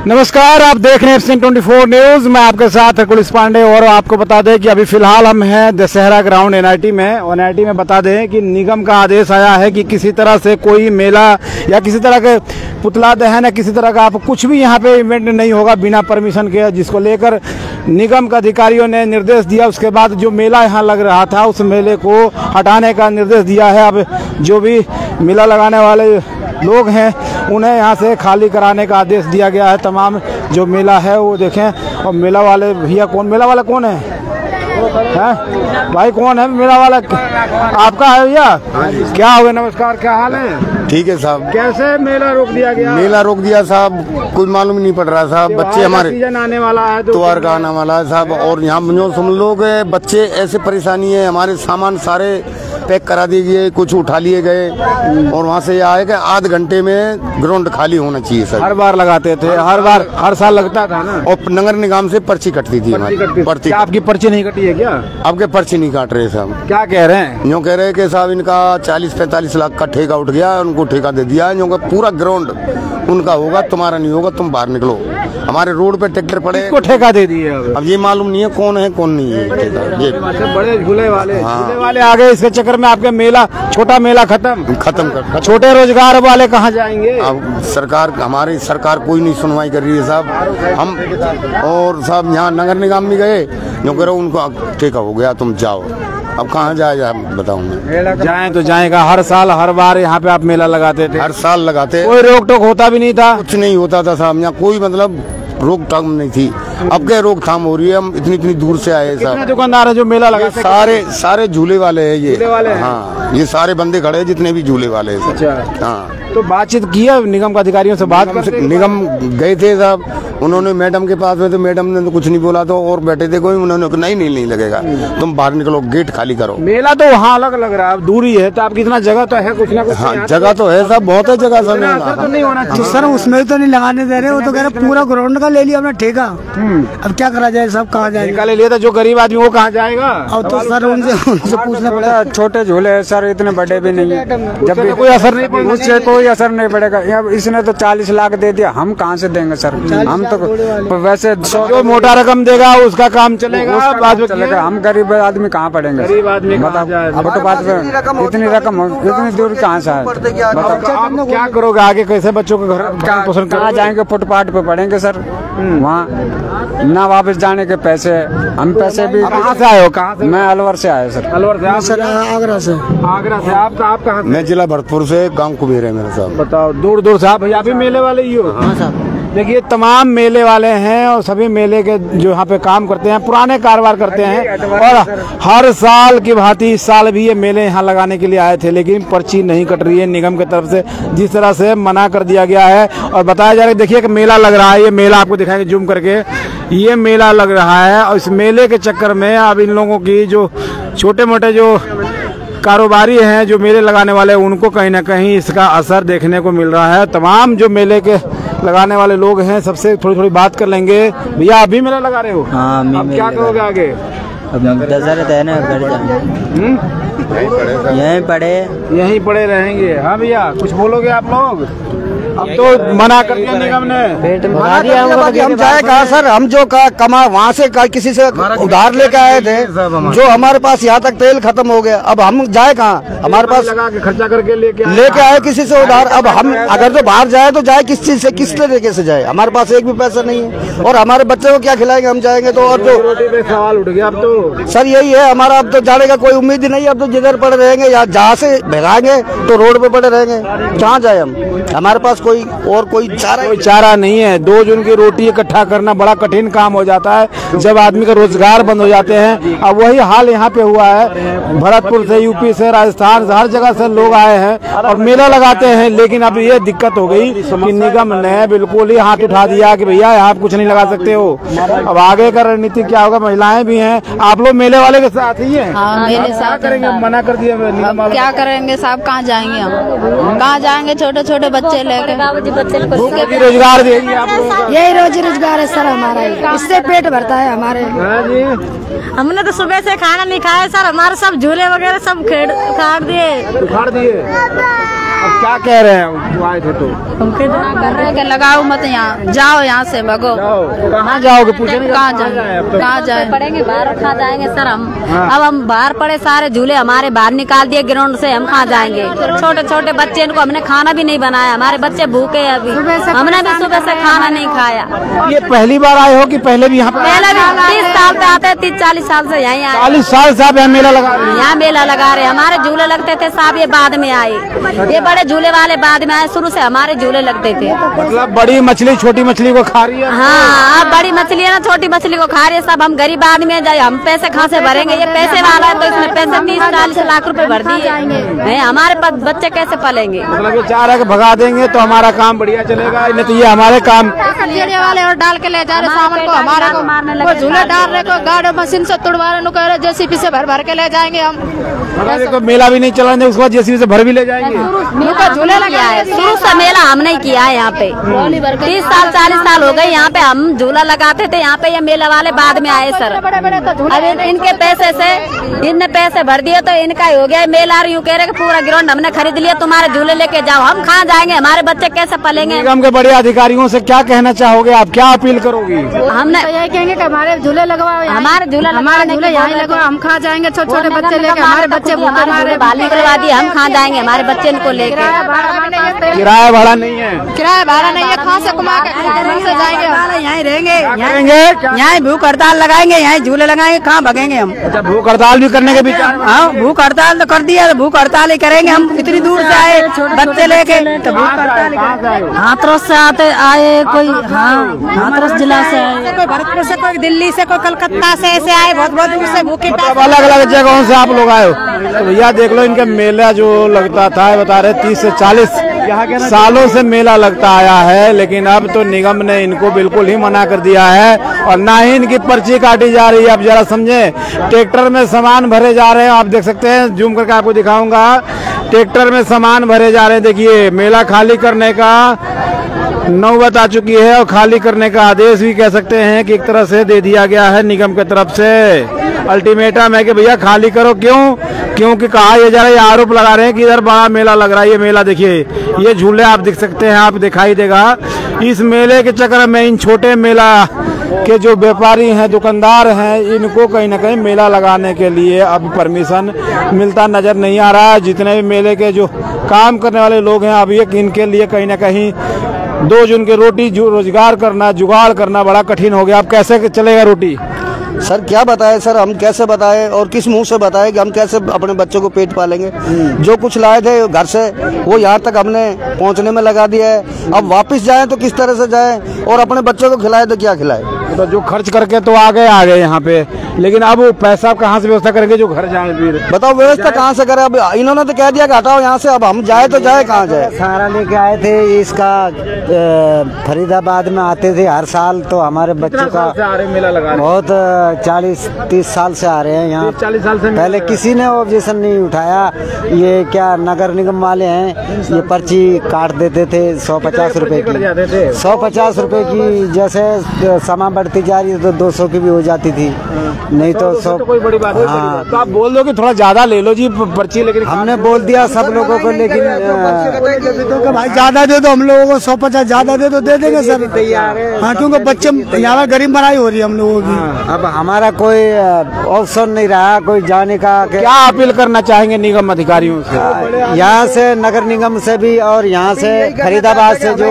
नमस्कार, आप देख रहे हैं सिंह 24 न्यूज। मैं आपके साथ कुलिस पांडे। और आपको बता दें कि अभी फिलहाल हम हैं दशहरा ग्राउंड एनआईटी में। और एनआईटी में बता दें कि निगम का आदेश आया है कि किसी तरह से कोई मेला या किसी तरह के पुतला दहन या किसी तरह का आप कुछ भी यहाँ पे इवेंट नहीं होगा बिना परमिशन के, जिसको लेकर निगम के अधिकारियों ने निर्देश दिया। उसके बाद जो मेला यहाँ लग रहा था उस मेले को हटाने का निर्देश दिया है। अब जो भी मेला लगाने वाले लोग हैं उन्हें यहाँ से खाली कराने का आदेश दिया गया है। तमाम जो मेला है वो देखें। और मेला वाले भैया मेला वाला कौन है? भाई कौन है मेला वाला? आपका है भैया? क्या हो गया? नमस्कार, क्या हाल है? ठीक है साहब। कैसे मेला रोक दिया गया? मेला रोक दिया साहब, कुछ मालूम नहीं पड़ रहा साहब। बच्चे हमारे सीजन आने वाला है, त्योहार का आने वाला है साहब। और यहाँ जो हम लोग बच्चे ऐसे परेशानी है, हमारे सामान सारे पैक करा दिए गए, कुछ उठा लिए गए। और वहाँ से यह आए कि आध घंटे में ग्राउंड खाली होना चाहिए सर। हर बार लगाते थे, हर साल लगता था ना। और नगर निगम से पर्ची कटती थी हमारी। पर्ची आपकी पर्ची नहीं कटी है क्या? आपके पर्ची नहीं काट रहे साहब। क्या कह रहे हैं? यूँ कह रहे हैं कि साहब इनका 40-45 लाख का ठेका उठ गया, उनको ठेका दे दिया है। पूरा ग्राउंड उनका होगा, तुम्हारा नहीं होगा, तुम बाहर निकलो। हमारे रोड पे ट्रैक्टर पड़े, इसको ठेका दे दिए। अब ये मालूम नहीं है कौन है कौन नहीं है ठेका। ये बड़े झूले वाले आ गए। इसके चक्कर में आपके मेला, छोटा मेला खत्म कर। छोटे रोजगार वाले कहाँ जाएंगे? अब हमारी सरकार कोई नहीं सुनवाई कर रही है साहब। हम और साहब यहाँ नगर निगम में गए, जो करो उनको ठेका हो गया, तुम जाओ। अब कहाँ जाए बताऊँ मैं? जाएं तो जाएगा। हर साल हर बार यहाँ पे आप मेला लगाते थे? हर साल लगाते। कोई रोक टोक होता भी नहीं था? कुछ नहीं होता था साहब, यहाँ कोई मतलब रोक टाक नहीं थी। अब क्या रोकथाम हो रही है? हम इतनी दूर से आए साहब। दुकानदार है जो मेला लगा? सारे झूले वाले हैं ये। झूले वाले? हाँ, ये सारे बंदे खड़े हैं जितने भी झूले वाले हैं। अच्छा, हाँ। तो बातचीत की है निगम के अधिकारियों से? निगम गए थे साहब, उन्होंने मैडम के पास में, तो मैडम ने तो कुछ नहीं बोला। तो और बैठे थे कोई, उन्होंने नहीं लगेगा, तुम बाहर निकलो, गेट खाली करो। मेला तो वहाँ अलग लग रहा है, दूरी है, तो आप कितना जगह तो है, कुछ ना कुछ। हाँ, जगह तो है साहब, बहुत है जगह सर। तो नहीं होना चाहिए सर, उसमें तो नहीं लगाने दे रहे। वो तो कह रहे पूरा ग्राउंड का ले लिया हमने ठेका। अब क्या करा जाए? सब कहाँ जाए? ठेका ले लिया था जो गरीब आदमी, वो कहाँ जाएगा? अब तो सर उनसे पूछना पड़ेगा। छोटे झूले है सर, इतने बड़े भी नहीं है। जब भी कोई असर नहीं पड़ेगा, उससे कोई असर नहीं पड़ेगा। इसने तो 40 लाख दे दिया, हम कहाँ से देंगे सर? हम तो वैसे जो मोटा रकम देगा उसका काम चलेगा, चलेगा। हम गरीब आदमी कहाँ पड़ेंगे? गरीब आदमी बताओ, तो बात इतनी रकम इतनी दूर कहाँ से है? बताओ क्या करोगे आगे? कैसे बच्चों को घर कहाँ जाएंगे? फुटपाथ पे पड़ेंगे सर। वहाँ ना वापस जाने के पैसे। हम पैसे भी। कहाँ से आए हो? कहाँ से? मैं अलवर से आया सर। अलवर से? आप सर आगरा से। आगरा से? आप कहाँ से? मैं जिला भरतपुर से, गाँव कुबेर है मेरा साहब। बताओ, दूर से आप भैया भी मेले वाले ही हो? हाँ साहब। देखिए, तमाम मेले वाले हैं और सभी मेले के जो यहाँ पे काम करते हैं, पुराने कारोबार करते हैं। और हर साल की भांति इस साल भी ये मेले यहाँ लगाने के लिए आए थे, लेकिन पर्ची नहीं कट रही है निगम की तरफ से। जिस तरह से मना कर दिया गया है और बताया जा रहा है, देखिए कि मेला लग रहा है। ये मेला आपको दिखाएंगे जूम करके। ये मेला लग रहा है और इस मेले के चक्कर में अब इन लोगों की जो छोटे मोटे जो कारोबारी हैं, जो मेले लगाने वाले, उनको कहीं ना कहीं इसका असर देखने को मिल रहा है। तमाम जो मेले के लगाने वाले लोग हैं, सबसे थोड़ी बात कर लेंगे। भैया, अभी मेला लगा रहे हो? हाँ, अब क्या करोगे आगे? अब दशहरा है ना, घर यहीं पड़े रहेंगे। हाँ भैया, कुछ बोलोगे आप लोग? अब तो मना कर दिया निगम ने। हम जाए कहाँ सर? हम जो कमा वहाँ से किसी से उधार लेके आए थे, जो हमारे पास यहाँ तक तेल खत्म हो गया। अब हम जाए कहाँ? हमारे पास लगा के खर्चा करके लेके आए किसी से उधार। अब हम अगर जो बाहर जाए तो जाए किस चीज से, किस तरीके से जाए? हमारे पास एक भी पैसा नहीं है। और हमारे बच्चे को क्या खिलाएंगे? हम जाएंगे तो। और जो रोटी पे सवाल उठ गया अब तो सर यही है हमारा। अब तो जाने का कोई उम्मीद ही नहीं है। अब तो जिधर पड़े रहेंगे, या जहाँ से भगाएंगे तो रोड पे पड़े रहेंगे। कहाँ जाए हम? हमारे पास कोई चारा नहीं है। 2 जून की रोटी इकट्ठा करना बड़ा कठिन काम हो जाता है जब आदमी का रोजगार बंद हो जाते हैं। अब वही हाल यहाँ पे हुआ है। भरतपुर से, यूपी से, राजस्थान से, हर जगह से लोग आए हैं और मेला लगाते हैं। लेकिन अब ये दिक्कत हो गई कि निगम ने बिल्कुल ही हाथ उठा दिया कि भैया यहाँ कुछ नहीं लगा सकते हो। अब आगे का रणनीति क्या होगा? महिलाएं भी हैं, आप लोग मेले वाले के साथ ही है। हाँ, मेले साथ करेंगे, मना कर दिया निगम। क्या करेंगे साहब? कहाँ जाएंगे हम? कहाँ जाएंगे? छोटे छोटे बच्चे लेके रोजगार यही रोजी रोजगार है सर हमारा, इससे पेट भरता है हमारे। हमने तो सुबह से खाना नहीं खाया सर। हमारे सब झूले वगैरह सब उखाड़ दिए। अब क्या कह रहे हैं वो आए थे तो? कर रहे हैं लगाओ मत यहाँ, जाओ यहाँ से भगो। कहाँ जाओगे? पूछे कहाँ जाए, कहाँ जाए पड़ेंगे, बाहर कहाँ जाएंगे सर हम। अब हम बाहर पड़े, सारे झूले हमारे बाहर निकाल दिए ग्राउंड से, हम कहाँ जाएंगे? छोटे छोटे बच्चे, इनको हमने खाना भी नहीं बनाया, हमारे बच्चे भूखे हैं अभी, हमने भी सुबह से खाना नहीं खाया। ये पहली बार आए हो कि पहले भी यहाँ? पहले भी 30 साल से आते हैं, 30-40 साल से यहीं आए। 40 साल से आप यहाँ मेला लगा रहे हैं? यहाँ मेला लगा रहे, हमारे झूले लगते थे साहब, ये बाद में आए, ये बड़े झूले वाले बाद में आए, शुरू से हमारे झूले लगते थे। मतलब बड़ी मछली छोटी मछली को खा रही है? हाँ, अब बड़ी मछली है ना छोटी मछली को खा रही है सब। हम गरीब आदमी है, हम पैसे कहाँ से भरेंगे? ये पैसे वाला है तो इसमें पैसे 30-40 लाख रुपए भर दिए, हमारे पास बच्चे कैसे पलेंगे? मतलब ये चाह रहा है कि भगा देंगे तो हमारा काम बढ़िया चलेगा, नहीं तो ये हमारे काम वाले और डाल के ले जा रहे सामान को, हमारे को झूले डाल रहे, को गाड़ी मशीन से तुड़वा रहे, जेसीबी से भर भर के ले जाएंगे हम। तो मेला भी नहीं चलाने, उसके बाद जेसीबी से भर भी ले जाएंगे। झूले लगा है, शुरू से मेला हम नहीं किया है यहाँ पे, 30 साल 40 साल हो गए यहाँ पे हम झूला लगाते थे यहाँ पे, ये मेला वाले बाद में आए सर। अब इनके पैसे से इनने पैसे भर दिए तो इनका ही हो गया मेला। यूँ कह रहे पूरा ग्राउंड हमने खरीद लिया, तुम्हारे झूले लेके जाओ, हम कहाँ जाएंगे? हमारे बच्चे कैसे पलेंगे? निगम के बड़े अधिकारियों से क्या कहना चाहोगे आप, क्या अपील करोगी? हमने यही कहेंगे कि हमारे झूले लगवाओ, हमारे झूले यहाँ लगवाओ, हम कहाँ जाएंगे? छोटे छोटे बच्चे लेके, हमारे बच्चे हमारे बाली करवा दिए, हम कहाँ जाएंगे? हमारे बच्चे इनको लेके किराया भाड़ा नहीं है, किराया भाड़ा नहीं है, कहाँ से कमा के जाएंगे? यहीं रहेंगे, यहाँ भूख हड़ताल लगाएंगे, यहाँ झूले लगाएंगे, कहाँ भगेंगे हम? अच्छा, भूख हड़ताल भी करने के विचार? हाँ, भूख हड़ताल तो कर दिया, भूख हड़ताल ही करेंगे हम। इतनी दूर से आए बच्चे लेके, तो भूख हड़ताल। हाथरस से आए कोई, हाँ हाथरस जिला से आए, कोई भरतपुर से, कोई दिल्ली से, कोई कलकत्ता से, ऐसे आए बहुत बहुत दूर से भूखे। अलग अलग जगहों से आप लोग आए हो? तो भैया देख लो, इनका मेला जो लगता था बता रहे 30 से 40 सालों से मेला लगता आया है, लेकिन अब तो निगम ने इनको बिल्कुल ही मना कर दिया है और ना ही इनकी पर्ची काटी जा रही है। अब जरा समझे, ट्रैक्टर में सामान भरे जा रहे हैं, आप देख सकते हैं, जूम करके आपको दिखाऊंगा, ट्रैक्टर में सामान भरे जा रहे हैं। देखिए मेला खाली करने का नौबत आ चुकी है और खाली करने का आदेश भी कह सकते हैं कि एक तरह से दे दिया गया है निगम की तरफ से। अल्टीमेटम है कि भैया खाली करो। क्यों? क्योंकि कहा ये जा रहा है, आरोप लगा रहे हैं कि इधर बड़ा मेला लग रहा है। ये मेला देखिए, ये झूले आप देख सकते हैं, आप दिखाई देगा। इस मेले के चक्कर में इन छोटे मेला के जो व्यापारी हैं, दुकानदार हैं, इनको कहीं ना कहीं मेला लगाने के लिए अब परमिशन मिलता नजर नहीं आ रहा है। जितने भी मेले के जो काम करने वाले लोग हैं, अब ये इनके लिए कहीं ना कहीं 2 जून की रोटी रोजगार करना, जुगाड़ करना बड़ा कठिन हो गया। अब कैसे चलेगा रोटी? सर क्या बताएं सर, हम कैसे बताएं और किस मुंह से बताएं कि हम कैसे अपने बच्चों को पेट पालेंगे? जो कुछ लाए थे घर से वो यहाँ तक हमने पहुँचने में लगा दिया है। अब वापस जाएं तो किस तरह से जाएं और अपने बच्चों को खिलाए तो क्या खिलाए? तो जो खर्च करके तो आ गए यहाँ पे, लेकिन अब वो पैसा कहाँ से व्यवस्था करेंगे जो घर जाए? फिर बताओ व्यवस्था कहाँ से करें? अब इन्होंने तो कह दिया कि हटाओ यहाँ से, अब हम जाए तो जाए कहाँ जाए? सहारा लेके आए थे इसका, फरीदाबाद में आते थे हर साल, तो हमारे बच्चों का मेला लगा बहुत 40-30 साल से आ रहे हैं यहाँ। 40 साल से पहले किसी ने ऑब्जेक्शन नहीं उठाया। ये क्या नगर निगम वाले हैं, ये पर्ची काट देते थे 150 रुपए की, 150 रुपए की। जैसे समय बढ़ती जा रही है तो 200 की भी हो जाती थी, नहीं तो 100। कोई बड़ी बात नहीं। हाँ, तो आप बोल दो कि थोड़ा ज्यादा ले लो जी पर्ची, लेकिन हमने बोल दिया सब लोगों को, लेकिन भाई ज्यादा दे दो, हम लोगों को 150 ज्यादा दे दो, दे देंगे सर। हाँ, क्योंकि बच्चे यहाँ गरीब बनाई हो रही है हम लोगों की। अब हमारा कोई ऑप्शन नहीं रहा कोई जाने का। क्या अपील करना चाहेंगे निगम अधिकारियों से? यहाँ से नगर निगम से भी और यहाँ से फरीदाबाद से जो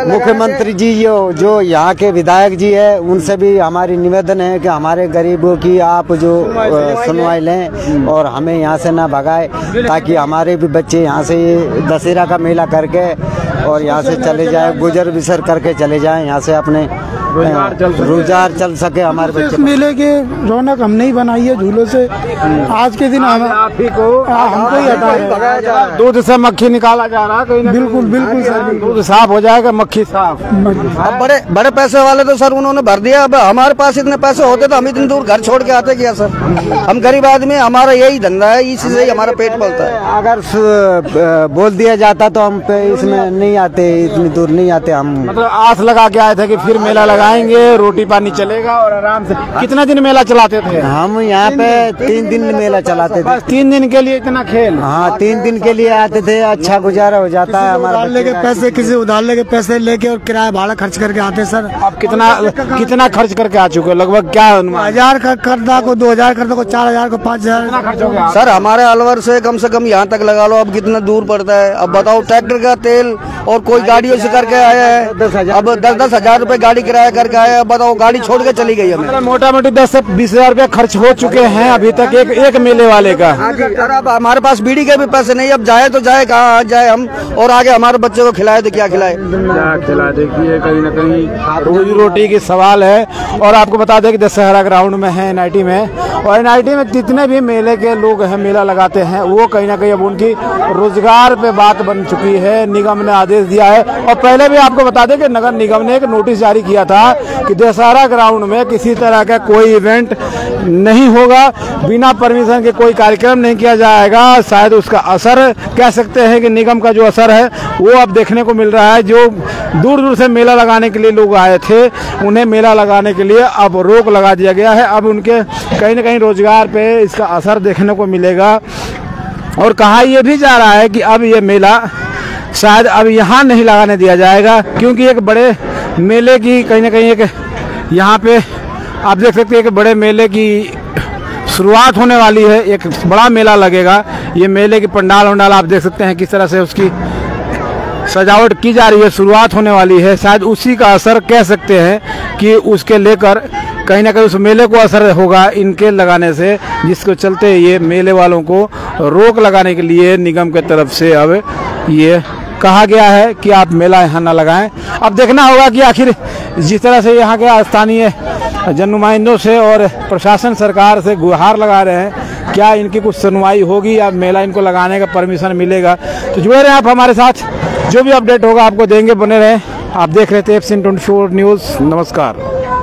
मुख्यमंत्री जी जो यहाँ के विधायक जी है, उनसे भी हमारी निवेदन है कि हमारे गरीबों की आप जो सुनवाई लें और हमें यहाँ से ना भगाए, ताकि हमारे भी बच्चे यहाँ से दशहरा का मेला करके और यहाँ से चले जाए, गुजर बिसर करके चले जाएं यहाँ से, अपने रोजगार चल सके हमारे बच्चे। मेले के रौनक हमने ही बनाई है झूलों से। आज के दिन हमको ही हटाया, दूध से मक्खी निकाला जा रहा है। बिल्कुल बिल्कुल सर, दूध साफ हो जाएगा, मक्खी साफ। अब बड़े बड़े पैसे वाले तो सर उन्होंने भर दिया। अब हमारे पास इतने पैसे होते तो हम इतनी दूर घर छोड़ के आते क्या सर? हम गरीब आदमी, हमारा यही धंधा है, इसी से ही हमारा पेट पलता है। अगर बोल दिया जाता तो हम पे इसमें नहीं नहीं आते, इतनी दूर नहीं आते हम। मतलब आस लगा के आए थे कि फिर मेला लगाएंगे, रोटी पानी चलेगा और आराम से। कितना दिन मेला चलाते थे? हम यहाँ पे 3 दिन मेला चलाते थे। बस 3 दिन के लिए इतना खेल? हाँ, 3 दिन के लिए आते थे, अच्छा गुजारा हो जाता है हमारा। लेके पैसे, किसी उधार लेके पैसे लेके और किराया भाड़ा खर्च करके आते सर। अब कितना खर्च करके आ चुके हो? लगभग क्या 1000 का करदा को 2000 करदा को 4000 को 5000 खर्च हो गया सर। हमारे अलवर से कम यहाँ तक लगा लो, अब कितना दूर पड़ता है। अब बताओ, ट्रैक्टर का तेल और कोई गाड़ियों से करके आया है, अब 10-10 हजार रुपए गाड़ी किराया करके आया है। बताओ, गाड़ी छोड़ के चली गई हमें। मोटा मोटी 10 से 20 हजार रुपया खर्च हो चुके हैं अभी तक एक मेले वाले का। अब हमारे पास बीड़ी के भी पैसे नहीं, अब जाए तो जाए कहाँ जाए हम, और आगे हमारे बच्चे को खिलाए तो क्या खिलाए। देखिए, कहीं न कहीं रोजी रोटी की सवाल है। और आपको बता दें कि दशहरा ग्राउंड में है एनआईटी में, और एनआईटी में जितने भी मेले के लोग हैं, मेला लगाते हैं, वो कहीं ना कहीं अब उनकी रोजगार पे बात बन चुकी है। निगम ने आदेश दिया है, और पहले भी आपको बता दें कि नगर निगम ने एक नोटिस जारी किया था कि दशहरा ग्राउंड में किसी तरह का कोई इवेंट नहीं होगा, बिना परमिशन के कोई कार्यक्रम नहीं किया जाएगा। शायद उसका असर कह सकते हैं कि निगम का जो असर है वो अब देखने को मिल रहा है। जो दूर दूर से मेला लगाने के लिए लोग आए थे, उन्हें मेला लगाने के लिए अब रोक लगा दिया गया है। अब उनके कहीं ना कहीं रोजगार पे इसका असर देखने को मिलेगा। और कहा यह भी जा रहा है कि अब ये मेला शायद अब यहाँ नहीं लगाने दिया जाएगा, क्योंकि एक बड़े मेले की कहीं ना कहीं एक यहाँ पे आप देख सकते हैं कि बड़े मेले की शुरुआत होने वाली है। एक बड़ा मेला लगेगा। ये मेले की पंडाल वंडाल आप देख सकते हैं किस तरह से उसकी सजावट की जा रही है, शुरुआत होने वाली है। शायद उसी का असर कह सकते हैं कि उसके लेकर कहीं ना कहीं उस मेले को असर होगा इनके लगाने से, जिसको चलते ये मेले वालों को रोक लगाने के लिए निगम की तरफ से अब ये कहा गया है कि आप मेला यहाँ ना लगाएं। अब देखना होगा कि आखिर जिस तरह से यहाँ के स्थानीय जननुमाइंदों से और प्रशासन सरकार से गुहार लगा रहे हैं, क्या इनकी कुछ सुनवाई होगी या मेला इनको लगाने का परमिशन मिलेगा। तो जुड़े रहें आप हमारे साथ, जो भी अपडेट होगा आपको देंगे, बने रहें। आप देख रहे थे FC24 न्यूज़। नमस्कार।